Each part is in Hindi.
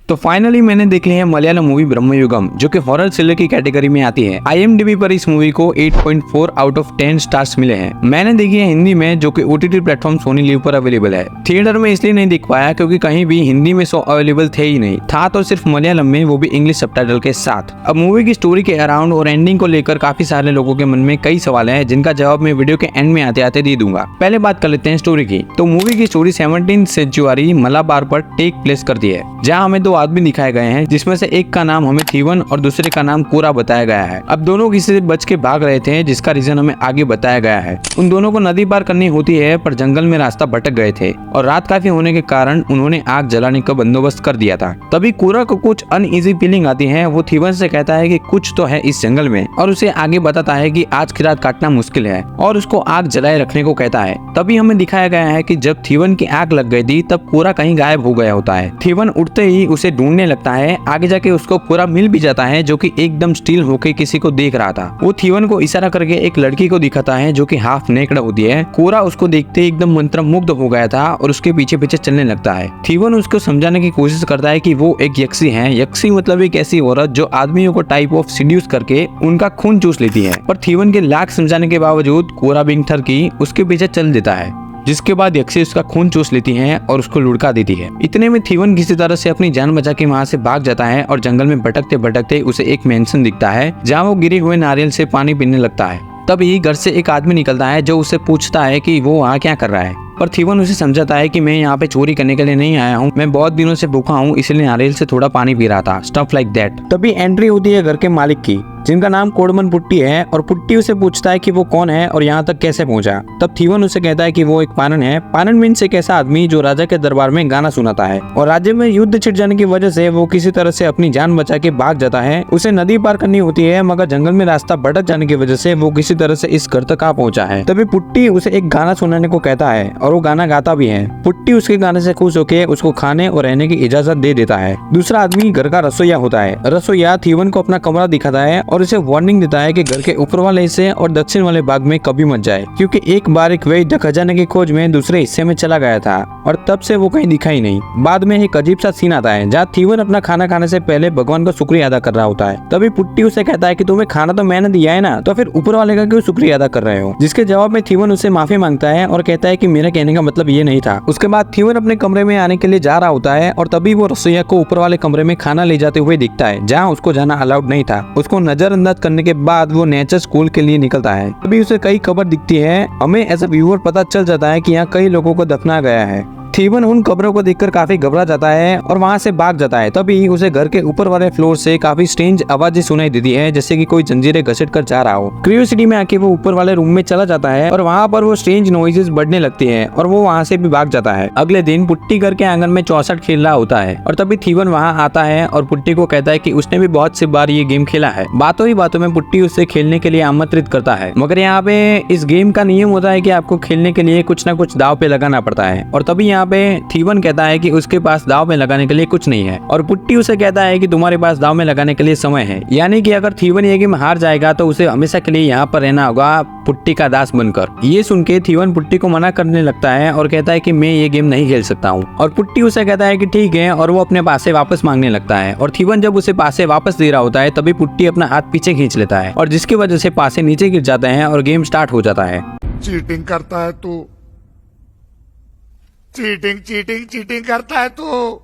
तो फाइनली मैंने देख ली है मलयालम मूवी ब्रह्मयुगम, जो कि हॉरर थ्रिलर की कैटेगरी में आती है। IMDb पर इस मूवी को 8.4 आउट ऑफ 10 स्टार्स मिले हैं। मैंने देखी है हिंदी में, जो कि OTT प्लेटफॉर्म सोनी लिव पर अवेलेबल है। थिएटर में इसलिए नहीं देख पाया क्योंकि कहीं भी हिंदी में शो अवेलेबल थे ही नहीं, था तो सिर्फ मलयालम में, वो भी इंग्लिश सबटाइटल के साथ। अब मूवी की स्टोरी के अराउंड और एंडिंग को लेकर काफी सारे लोगों के मन में कई सवाल है, जिनका जवाब मैं वीडियो के एंड में आते आते दे दूंगा। पहले बात कर लेते हैं स्टोरी की। तो मूवी की स्टोरी 17th सेंचुरी मलाबार पर टेक प्लेस करती है, जहाँ हमें दो आदमी दिखाए गए हैं, जिसमें से एक का नाम हमें थीवन और दूसरे का नाम कोरा बताया गया है। अब दोनों किसी से बच के भाग रहे थे, जिसका रीजन हमें आगे बताया गया है। उन दोनों को नदी पार करनी होती है, पर जंगल में रास्ता भटक गए थे और रात काफी होने के कारण उन्होंने आग जलाने का बंदोबस्त कर दिया था। तभी कोरा को कुछ अनईजी फीलिंग आती है। वो थीवन से कहता है कि कुछ तो है इस जंगल में, और उसे आगे बताता है कि आज की रात काटना मुश्किल है, और उसको आग जलाए रखने को कहता है। तभी हमें दिखाया गया है कि जब थीवन की आग लग गई थी, तब कोरा कहीं गायब हो गया होता है। थीवन उठते ही उसे ढूंढने लगता है। आगे जाके उसको कोरा मिल भी जाता है, जो कि एकदम स्टिल होके किसी को देख रहा था। वो थीवन को इशारा करके एक लड़की को दिखाता है, जो कि हाफ नेकड होती है। कोरा उसको देखते एकदम मंत्रमुग्ध हो गया था और उसके पीछे पीछे चलने लगता है। थीवन उसको समझाने की कोशिश करता है कि वो एक यक्षी है। यक्षी मतलब एक ऐसी औरत जो आदमियों को टाइप ऑफ सीड्यूस करके उनका खून चूस लेती है। पर थीवन के लाख समझाने के बावजूद कोरा बिंग ठरकी उसके पीछे चल देता है, जिसके बाद यक्षी उसका खून चूस लेती है और उसको लुढ़का देती है। इतने में थीवन किसी तरह से अपनी जान बचा के वहाँ से भाग जाता है और जंगल में भटकते भटकते उसे एक मेंशन दिखता है, जहाँ वो गिरे हुए नारियल से पानी पीने लगता है। तभी घर से एक आदमी निकलता है, जो उससे पूछता है कि वो वहाँ क्या कर रहा है। पर थीवन उसे समझाता है कि मैं यहाँ पे चोरी करने के लिए नहीं आया हूँ, मैं बहुत दिनों से भूखा हूँ, इसलिए नारियल से थोड़ा पानी पी रहा था, स्टफ लाइक दैट। तभी एंट्री होती है घर के मालिक की, जिनका नाम कोडमन पुट्टी है, और पुट्टी उसे पूछता है कि वो कौन है और यहाँ तक कैसे पहुंचा। तब थीवन उसे कहता है कि वो एक पानन है। पानन मीन्स एक ऐसा आदमी जो राजा के दरबार में गाना सुनाता है, और राज्य में युद्ध छिड़ जाने की वजह से वो किसी तरह से अपनी जान बचा के भाग जाता है। उसे नदी पार करनी होती है, मगर जंगल में रास्ता भटक जाने की वजह से वो किसी तरह से इस घर तक आ पहुंचा है। तभी पुट्टी उसे एक गाना सुनाने को कहता है, और वो गाना गाता भी है। पुट्टी उसके गाने से खुश होकर उसको खाने और रहने की इजाजत दे देता है। दूसरा आदमी घर का रसोइया होता है। रसोइया थीवन को अपना कमरा दिखाता है और उसे वार्निंग देता है कि घर के ऊपर वाले हिस्से और दक्षिण वाले भाग में कभी मत जाए, क्योंकि एक बार एक वैद्य खजाने की खोज में दूसरे हिस्से में चला गया था और तब से वो कहीं दिखा ही नहीं। बाद में एक अजीब सा सीन आता है, जहाँ थीवन अपना खाना खाने से पहले भगवान का शुक्रिया अदा कर रहा होता है। तभी पुट्टी उसे कहता है कि तुम्हें खाना तो मैंने दिया है ना, तो फिर ऊपर वाले का क्यों शुक्रिया अदा कर रहे हो। जिसके जवाब में थीवन उससे माफी मांगता है और कहता है कि मेरा कहने का मतलब ये नहीं था। उसके बाद थीवन अपने कमरे में आने के लिए जा रहा होता है, और तभी वो रसोइया को ऊपर वाले कमरे में खाना ले जाते हुए दिखता है, जहाँ उसको जाना अलाउड नहीं था। उसको नजरअंदाज करने के बाद वो नेचर स्कूल के लिए निकलता है। तभी उसे कई खबर दिखती है। हमें एज अ व्यूअर पता चल जाता है कि यहाँ कई लोगों को दफनाया गया है। थीवन उन कब्रों को देखकर काफी घबरा जाता है और वहाँ से भाग जाता है। तभी उसे घर के ऊपर वाले फ्लोर से काफी स्ट्रेंज आवाजें सुनाई देती है, जैसे कि कोई जंजीरें घसीट कर जा रहा हो। क्यूरियोसिटी में आके वो ऊपर वाले रूम में चला जाता है और वहाँ पर वो स्ट्रेंज नॉइजेस बढ़ने लगती है और वो वहाँ से भी भाग जाता है। अगले दिन पुट्टी घर के आंगन में 64 खेल रहा होता है, और तभी थीवन वहाँ आता है और पुट्टी को कहता है कि उसने भी बहुत सी बार ये गेम खेला है। बातों ही बातों में पुट्टी उसे खेलने के लिए आमंत्रित करता है, मगर यहाँ पे इस गेम का नियम होता है कि आपको खेलने के लिए कुछ न कुछ दाव पे लगाना पड़ता है। और तभी यहाँ पे थीवन कहता है कि उसके पास दाव में लगाने के लिए कुछ नहीं है, और पुट्टी उसे कहता है कि तुम्हारे पास दाव में लगाने के लिए समय है। यानी कि अगर थीवन ये गेम हार जाएगा तो उसे हमेशा के लिए यहाँ पर रहना होगा, पुट्टी का दास बनकर। ये सुन के थीवन पुट्टी को मना करने लगता है और कहता है कि मैं ये गेम नहीं खेल सकता हूँ, और पुट्टी उसे कहता है कि ठीक है, और वो अपने पासे वापस मांगने लगता है। और थीवन जब उसे पासे वापस दे रहा होता है, तभी पुट्टी अपना हाथ पीछे खींच लेता है, और जिसकी वजह से पासे नीचे गिर जाते हैं और गेम स्टार्ट हो जाता है। चीटिंग करता है तू, चीटिंग चीटिंग चीटिंग करता है तू।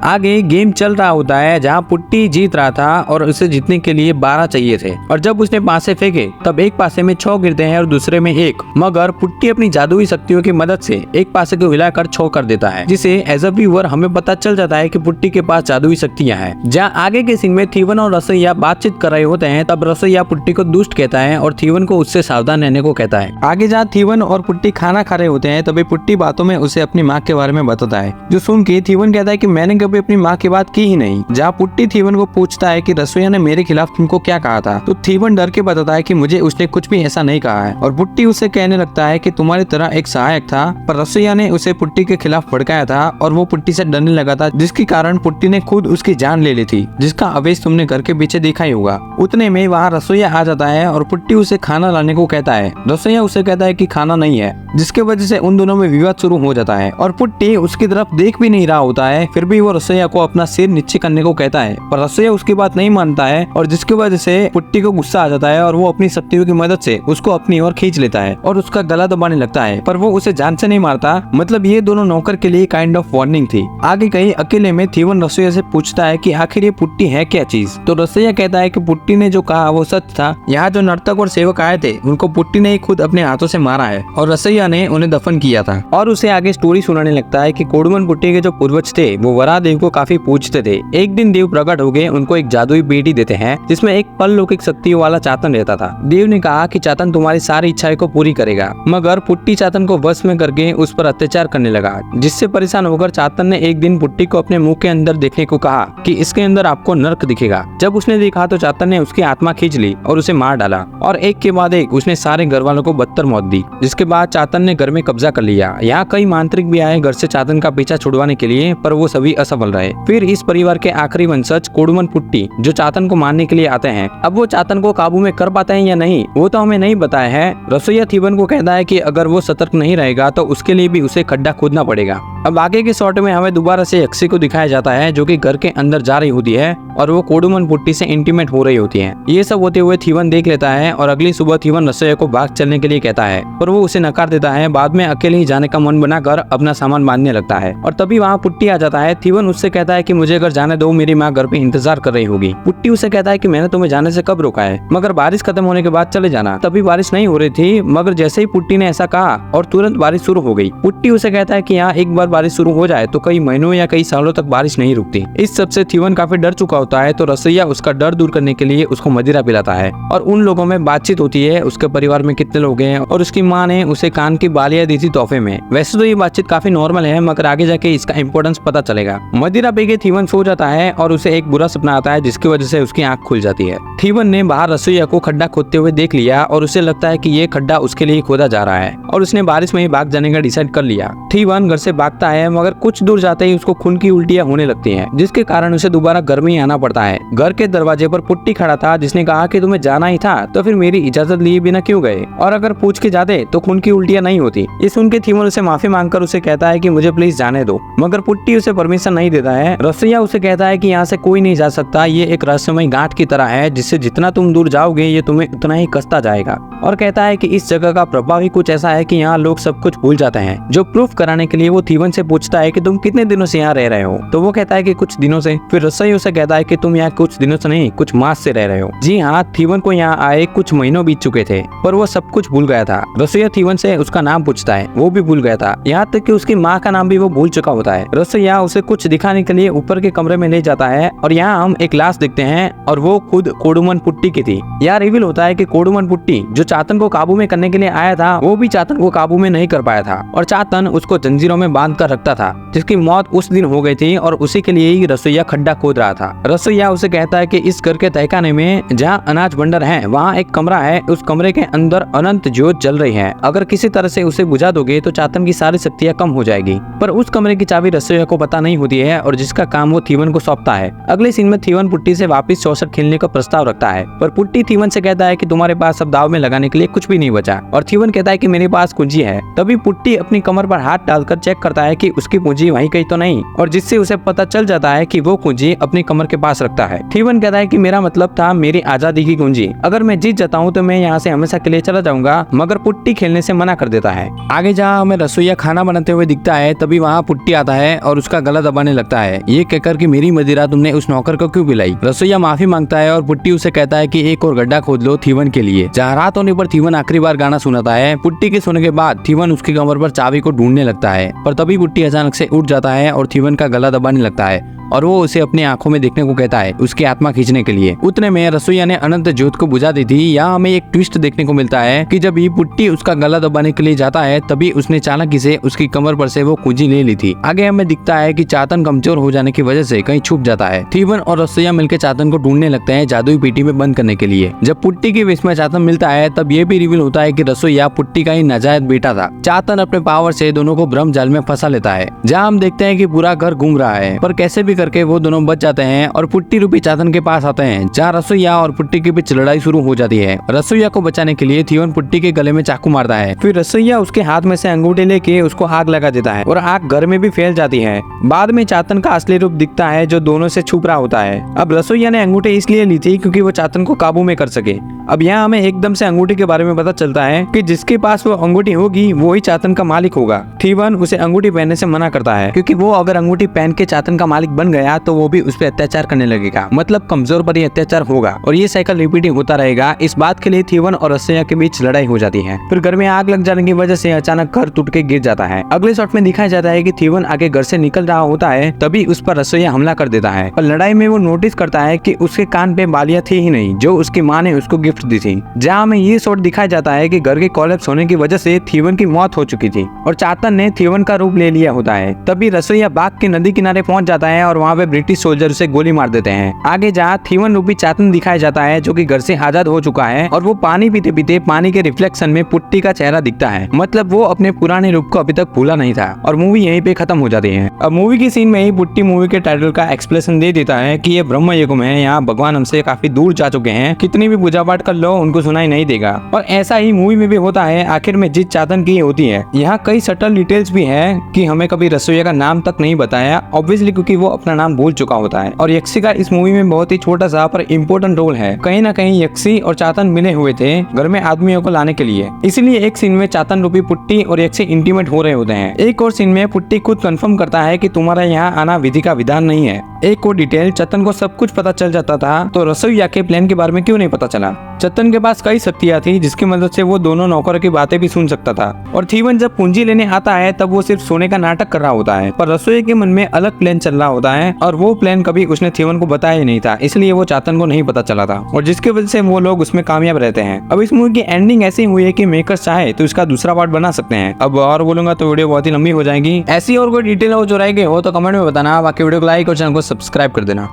आगे गेम चल रहा होता है, जहाँ पुट्टी जीत रहा था और उसे जीतने के लिए 12 चाहिए थे, और जब उसने पासे फेंके तब एक पासे में 6 गिरते हैं और दूसरे में 1। मगर पुट्टी अपनी जादुई शक्तियों की मदद से एक पासे को हिलाकर 6 कर देता है, जिसे एज अ व्यूअर हमें पता चल जाता है कि पुट्टी के पास जादुई शक्तियां हैं। जहाँ आगे के सीन में थीवन और रसोइया बातचीत कर रहे होते हैं, तब रसोइया पुट्टी को दुष्ट कहता है और थीवन को उससे सावधान रहने को कहता है। आगे जहाँ थीवन और पुट्टी खाना खा रहे होते हैं, तभी पुट्टी बातों में उसे अपनी माँ के बारे में बताता है, जो सुन के थीवन कहता है कि मैंने कभी अपनी माँ की बात की ही नहीं। जहाँ पुट्टी थीवन को पूछता है कि रसोइया ने मेरे खिलाफ तुमको क्या कहा था, तो थीवन डर के बताता है कि मुझे उसने कुछ भी ऐसा नहीं कहा है, और पुट्टी उसे कहने लगता है कि तुम्हारी तरह एक सहायक था, पर रसोइया ने उसे पुट्टी के खिलाफ भड़काया था और वो पुट्टी से डरने लगा था, जिसके कारण पुट्टी ने खुद उसकी जान ले ली थी, जिसका अवेश तुमने घर के पीछे देखा ही होगा। उतने में वहाँ रसोइया आ जाता है और पुट्टी उसे खाना लाने को कहता है। रसोइया उसे कहता है कि खाना नहीं है, जिसके वजह से उन दोनों में विवाद शुरू हो जाता है, और पुट्टी उसकी तरफ देख भी नहीं रहा होता है, फिर भी वो रसोईया को अपना सिर नीचे करने को कहता है, पर रसोईया उसकी बात नहीं मानता है और जिसकी वजह से पुट्टी को गुस्सा आ जाता है और वो अपनी शक्तियों की मदद से उसको अपनी ओर खींच लेता है और उसका गला दबाने लगता है, पर वो उसे जान से नहीं मारता। मतलब ये दोनों नौकर के लिए काइंड ऑफ वार्निंग थी। आगे कहीं अकेले में थीवन रसोईया से पूछता है कि आखिर ये पुट्टी है क्या चीज। तो रसोईया कहता है कि पुट्टी ने जो कहा वो सच था। यहाँ जो नर्तक और सेवक आए थे उनको पुट्टी ने खुद अपने हाथों से मारा है और रसोईया ने उन्हें दफन किया था। और उसे आगे स्टोरी सुनाने लगता है कि कोडमन पुट्टी के जो पूर्वज थे वो वराह देव को काफी पूजते थे। एक दिन देव प्रकट हो गए, उनको एक जादुई बेटी देते हैं जिसमें एक परलौकिक शक्तियों वाला चातन रहता था। देव ने कहा कि चातन तुम्हारी सारी इच्छाएं को पूरी करेगा, मगर पुट्टी चातन को वश में करके उस पर अत्याचार करने लगा, जिससे परेशान होकर चातन ने एक दिन पुट्टी को अपने मुंह के अंदर देखने को कहा कि इसके अंदर आपको नर्क दिखेगा। जब उसने देखा तो चातन ने उसकी आत्मा खींच ली और उसे मार डाला और एक के बाद एक उसने सारे घर वालों को बदतर मौत दी, जिसके बाद चातन ने घर में कब्जा कर लिया। यहाँ कई मांत्रिक भी आए घर से चातन का पीछा छुड़वाने के लिए, पर वो सभी असफल रहे। फिर इस परिवार के आखिरी वंशज कोडमन पुट्टी जो चातन को मारने के लिए आते हैं, अब वो चातन को काबू में कर पाते हैं या नहीं वो तो हमें नहीं बताया है। रसोईया थीवन को कहता है कि अगर वो सतर्क नहीं रहेगा तो उसके लिए भी उसे खड्डा खोदना पड़ेगा। अब आगे के शॉट में हमें दोबारा से यक्षी को दिखाया जाता है जो कि घर के अंदर जा रही होती है और वो कोडमन पुट्टी से इंटीमेट हो रही होती है। ये सब होते हुए थीवन देख लेता है और अगली सुबह थीवन रसोईया को भाग चलने के लिए कहता है, पर वो उसे नकार देता है। बाद में अकेले ही जाने का मन बनाकर अपना सामान बांधने लगता है और तभी वहाँ पुट्टी आ जाता है। थीवन उससे कहता है कि मुझे अगर जाने दो, मेरी माँ घर पे इंतजार कर रही होगी। पुट्टी उसे कहता है कि मैंने तुम्हें जाने से कब रोका है, मगर बारिश खत्म होने के बाद चले जाना। तभी बारिश नहीं हो रही थी, मगर जैसे ही पुट्टी ने ऐसा कहा और तुरंत बारिश शुरू हो गई। पुट्टी उसे कहता है कि यहाँ एक बार बारिश शुरू हो जाए तो कई महीनों या कई सालों तक बारिश नहीं रुकती। इस सब से थीवन काफी डर चुका होता है, तो रसोईया उसका डर दूर करने के लिए उसको मदिरा पिलाता है और उन लोगों में बातचीत होती है उसके परिवार में कितने लोग हैं, और उसकी माँ ने उसे कान की बालियां दी थी तोहफे में। वैसे तो ये बातचीत काफी नॉर्मल है, मगर आगे जाके इसका इंपॉर्टेंस पता चलेगा। मदिरा पी के थीवन सो जाता है और उसे एक बुरा सपना आता है जिसकी वजह से उसकी आंख खुल जाती है। थीवन ने बाहर रसोईया को खड्डा खोदते हुए देख लिया और उसे लगता है कि ये खड्डा उसके लिए खोदा जा रहा है और उसने बारिश में ही भाग जाने का डिसाइड कर लिया। थीवन घर से भागता है, मगर कुछ दूर जाते ही उसको खून की उल्टियां होने लगती हैं, जिसके कारण उसे दोबारा घर में ही आना पड़ता है। घर के दरवाजे पर पुट्टी खड़ा था जिसने कहा कि तुम्हें जाना ही था तो फिर मेरी इजाजत लिए बिना क्यों गए, और अगर पूछ के जाते तो खून की उल्टियां नहीं होती। ये सुन के थीवन उसे माफी मांगकर उसे कहता है कि मुझे प्लीज जाने दो, मगर पुट्टी उसे परमिशन नहीं देता है। रसोईया उसे कहता है कि यहाँ से कोई नहीं जा सकता, ये एक रहस्यमय गांठ की तरह है जिससे जितना तुम दूर जाओगे ये तुम्हें उतना ही कसता जाएगा, और कहता है कि इस जगह का प्रभाव ही कुछ ऐसा है कि यहाँ लोग सब कुछ भूल जाते हैं। जो प्रूफ कराने के लिए वो थीवन से पूछता है कि तुम कितने दिनों से यहाँ रह रहे हो, तो वो कहता है कि कुछ दिनों से। फिर रसोईया उसे कहता है कि तुम यहाँ कुछ दिनों से नहीं कुछ मास से रह रहे हो। जी हाँ, थीवन को यहाँ आए कुछ महीनों बीत चुके थे, पर वो सब कुछ भूल गया था। रसोईया थीवन से उसका नाम पूछता है, वो भी भूल गया था, यहाँ तक कि उसकी माँ का नाम भी वो भूल चुका होता है। रसोईया उसे कुछ दिखाने के लिए ऊपर के कमरे में ले जाता है और यहाँ हम एक लाश देखते हैं और वो खुद कोडमन पुट्टी की थी। यहाँ रिवील होता है कि कोडमन पुट्टी जो चातन को काबू में करने के लिए आया था वो भी चातन को काबू में नहीं कर पाया था और चातन उसको जंजीरों में बांध कर रखता था, जिसकी मौत उस दिन हो गई थी और उसी के लिए ही रसोईया खड्डा खोद रहा था। रसोईया उसे कहता है कि इस घर के तहखाने में जहाँ अनाज भंडार है वहाँ एक कमरा है, उस कमरे के अंदर अनंत ज्योत जल रही है, अगर किसी तरह से उसे बुझा दोगे तो चातन की सारी शक्तियाँ कम हो जाएगी। पर उस कमरे की चाबी रसोईया को पता नहीं होती है और जिसका काम वो थीवन को सौंपता है। अगले सीन में थीवन पुट्टी से वापस चौसठ खेलने का प्रस्ताव रखता है, पर पुट्टी थीवन से कहता है कि तुम्हारे पास अब दाव में लगाने के लिए कुछ भी नहीं बचा, और थीवन कहता है कि मेरे पास कुंजी है। तभी पुट्टी अपनी कमर पर हाथ डालकर चेक करता है कि उसकी कुंजी वहीं कहीं तो नहीं, और जिससे उसे पता चल जाता है कि वो कुंजी अपनी कमर के पास रखता है। थीवन कहता है कि मेरा मतलब था मेरी आजादी की कुंजी, अगर मैं जीत जाता हूँ तो मैं यहाँ से हमेशा के लिए चला जाऊंगा, मगर पुट्टी खेलने से मना कर देता है। आगे जहाँ हमें रसोईया खाना बनाते हुए दिखता है तभी वहाँ पुट्टी आता है और उसका गला दबाने लगता है, ये कहकर कि मेरी मदिरा तुमने उस नौकर को क्यों पिलाई। रसोईया माफी मांगता है और पुट्टी उसे कहता है कि एक और गड्ढा खोद लो थीवन के लिए। जहाँ रात होने पर थीवन आखिरी बार गाना सुनाता है। पुट्टी के सोने के बाद थीवन उसकी कमर पर चाबी को ढूंढने लगता है, पर तभी पुट्टी अचानक से उठ जाता है और थीवन का गला दबाने लगता है और वो उसे अपनी आंखों में देखने को कहता है उसकी आत्मा खींचने के लिए। उतने में रसोईया ने अनंत ज्योत को बुझा दी थी। यहाँ हमें एक ट्विस्ट देखने को मिलता है कि जब ये पुट्टी उसका गला दबाने के लिए जाता है तभी उसने चालाकी से उसकी कमर पर से वो कुंजी ले ली थी। आगे हमें दिखता है कि चातन कमजोर हो जाने की वजह से कहीं छुप जाता है। थीवन और रसोईया मिलकर चातन को ढूंढने लगते हैं जादुई पेटी में बंद करने के लिए। जब पुट्टी के विष में चातन मिलता है तब ये भी रिवील होता है कि रसोईया पुट्टी का ही नाजायज बेटा था। चातन अपने पावर से दोनों को भ्रम जाल में फंसा लेता है, जहाँ हम देखते हैं कि पूरा घर घूम रहा है, पर कैसे भी करके वो दोनों बच जाते हैं और पुट्टी रूपी चातन के पास आते हैं, जहाँ रसोईया और पुट्टी के बीच लड़ाई शुरू हो जाती है। रसोईया को बचाने के लिए थिवन पुट्टी के गले में चाकू मारता है। फिर रसोईया उसके हाथ में से अंगूठे लेके उसको आग लगा देता है और आग घर में भी फैल जाती है। बाद में चातन का असली रूप दिखता है जो दोनों से छुप रहा होता है। अब रसोईया ने अंगूठे इसलिए ली थी क्योंकि वो चातन को काबू में कर सके। अब यहाँ हमें एकदम से अंगूठी के बारे में पता चलता है कि जिसके पास वो अंगूठी होगी वो ही चातन का मालिक होगा। थिवन उसे अंगूठी पहनने से मना करता है क्योंकि वो अगर अंगूठी पहन के चातन का मालिक बन गया तो वो भी उस पर अत्याचार करने लगेगा, मतलब कमजोर पर ही अत्याचार होगा और ये साइकिल रिपीटिंग होता रहेगा। इस बात के लिए थिवन और रसोईया के बीच लड़ाई हो जाती है। फिर घर में आग लग जाने की वजह से अचानक घर टूट के गिर जाता है। अगले शॉट में दिखाया जाता है कि थिवन आगे घर से निकल रहा होता है, तभी उस पर रसोईया हमला कर देता है और लड़ाई में वो नोटिस करता है कि उसके कान पे बालियां थी ही नहीं जो उसकी माँ ने उसको गिफ्ट दी थी। जहाँ में ये शॉट दिखाया जाता है कि घर के कोलैप्स होने की वजह से थिवन की मौत हो चुकी थी और चातन ने थिवन का रूप ले लिया होता है। तभी रसोईया भाग के नदी किनारे पहुंच जाता है और वहाँ पे ब्रिटिश सोल्जर उसे गोली मार देते हैं। आगे जहाँ थिवन रूपी चातन दिखाया जाता है जो कि घर से आजाद हो चुका है और वो पानी पीते पीते पानी के रिफ्लेक्शन में पुट्टी का चेहरा दिखता है, मतलब वो अपने पुराने रूप को अभी तक भूला नहीं था और मूवी यहीं पे खत्म हो जाती है। अब मूवी की सीन में ही पुट्टी मूवी के टाइटल का एक्सप्लेनेशन दे देता है कि ये ब्रह्म युगम है, यहाँ भगवान हमसे काफी दूर जा चुके हैं, कितनी भी पूजा पाठ कर लो उनको सुनाई नहीं देगा। और ऐसा ही मूवी में भी होता है, आखिर में जीत चातन की होती है। यहाँ कई सटल डिटेल्स भी हैं कि हमें कभी रसोईया का नाम तक नहीं बताया, ऑब्वियसली क्योंकि वो अपना नाम भूल चुका होता है। और यक्षी का इस मूवी में बहुत ही छोटा सा पर इम्पोर्टेंट रोल है। कहीं ना कहीं यक्षी और चातन मिले हुए थे घर में आदमियों को लाने के लिए, इसलिए एक सीन में चातन रूपी पुट्टी और यक्षी इंटीमेट हो रहे होते हैं। एक और सीन में पुट्टी खुद कंफर्म करता है कि तुम्हारा यहाँ आना विधि का विधान नहीं है। एक और डिटेल, चतन को सब कुछ पता चल जाता था तो रसोईया के प्लान के बारे में क्यों नहीं पता चला। चतन के पास कई शक्तियां थी जिसकी मदद से वो दोनों नौकरों की बातें भी सुन सकता था और थिवन जब पूंजी लेने आता है तब वो सिर्फ सोने का नाटक कर रहा होता है, पर रसोईया के मन में अलग प्लान चल रहा होता है और वो प्लान कभी उसने थिवन को बताया ही नहीं था, इसलिए वो चातन को नहीं पता चला था और जिसकी वजह से वो लोग उसमें कामयाब रहते हैं। अब इस मूवी की एंडिंग ऐसी हुई है कि मेकर्स चाहे तो इसका दूसरा पार्ट बना सकते हैं। अब और बोलूंगा तो वीडियो बहुत ही लंबी हो जाएगी। ऐसी और कोई डिटेल हो जो रह गए हो तो कमेंट में बताना, बाकी वीडियो को लाइक और चैनल को सब्सक्राइब कर देना।